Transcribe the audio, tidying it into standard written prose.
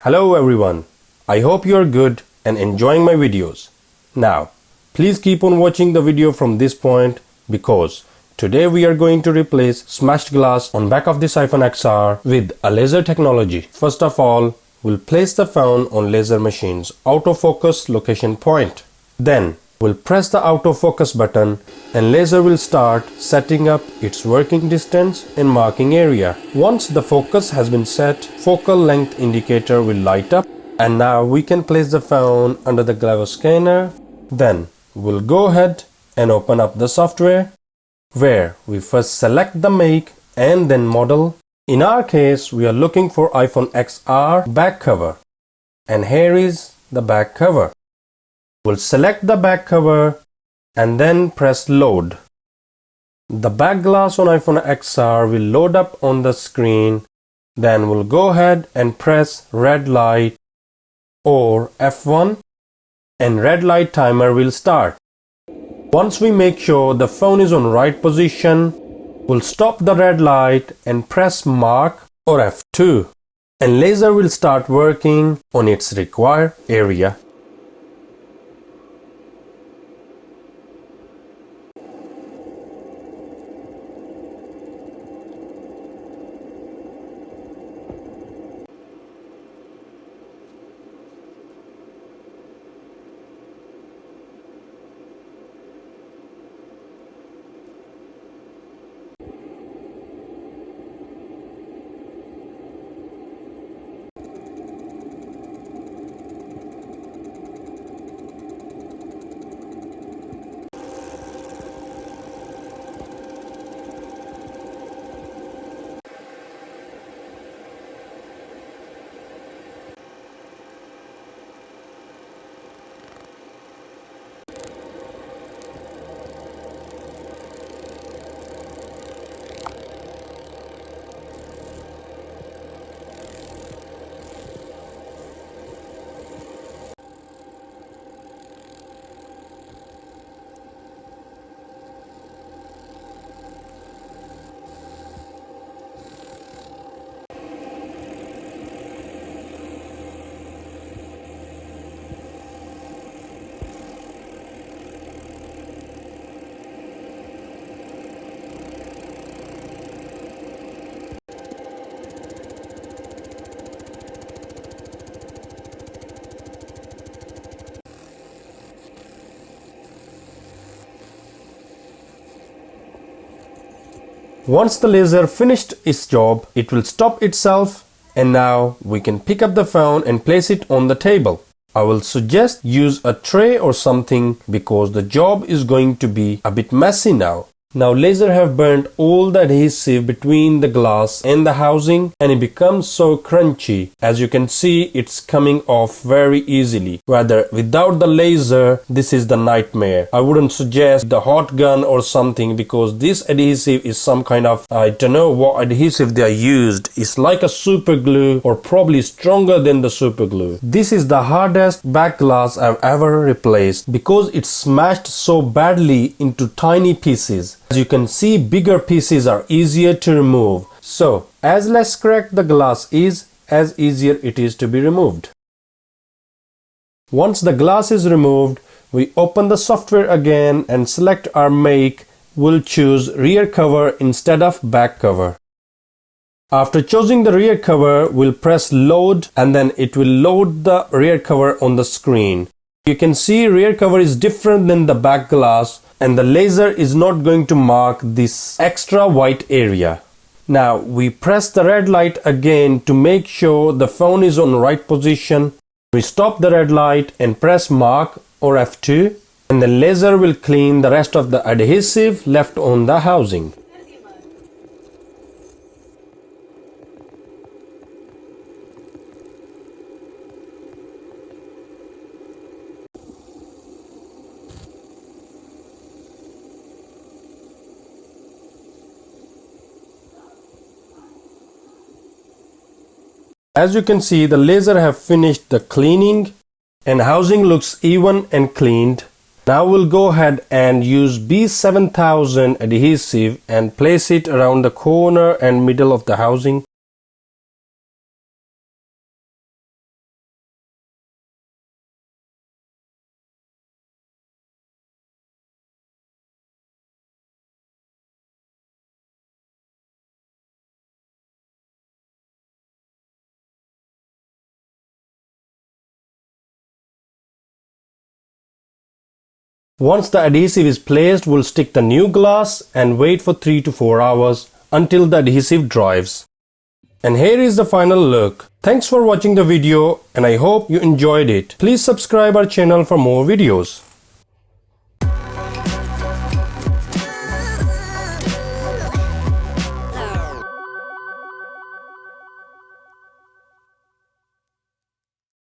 Hello everyone, I hope you are good and enjoying my videos. Now, please keep on watching the video from this point because today we are going to replace smashed glass on back of this iPhone XR with a laser technology. First of all, we'll place the phone on laser machine's autofocus location point. Then, we'll press the autofocus button and laser will start setting up its working distance and marking area. Once the focus has been set, focal length indicator will light up and now we can place the phone under the Glavo scanner. Then we'll go ahead and open up the software where we first select the make and then model. In our case, we are looking for iPhone XR back cover and here is the back cover. We'll select the back cover and then press load. The back glass on iPhone XR will load up on the screen. Then we'll go ahead and press red light or F1 and red light timer will start. Once we make sure the phone is on right position, we'll stop the red light and press mark or F2 and laser will start working on its required area. Once the laser finished its job, it will stop itself and now we can pick up the phone and place it on the table. I will suggest use a tray or something because the job is going to be a bit messy now. Now laser have burnt all the adhesive between the glass and the housing and it becomes so crunchy. As you can see, it's coming off very easily. Whether without the laser, this is the nightmare. I wouldn't suggest the hot gun or something because this adhesive is some kind of, I don't know what adhesive they are used. It's like a super glue or probably stronger than the super glue. This is the hardest back glass I've ever replaced because it's smashed so badly into tiny pieces. As you can see, bigger pieces are easier to remove. So, as less cracked the glass is, as easier it is to be removed. Once the glass is removed, we open the software again and select our make. We'll choose rear cover instead of back cover. After choosing the rear cover, we'll press load and then it will load the rear cover on the screen. You can see rear cover is different than the back glass and the laser is not going to mark this extra white area. Now we press the red light again to make sure the phone is on right position. We stop the red light and press mark or F2 and the laser will clean the rest of the adhesive left on the housing. As you can see, the laser have finished the cleaning and housing looks even and cleaned. Now we'll go ahead and use B7000 adhesive and place it around the corner and middle of the housing. Once the adhesive is placed, we'll stick the new glass and wait for 3 to 4 hours until the adhesive dries. And here is the final look. Thanks for watching the video and I hope you enjoyed it. Please subscribe our channel for more videos.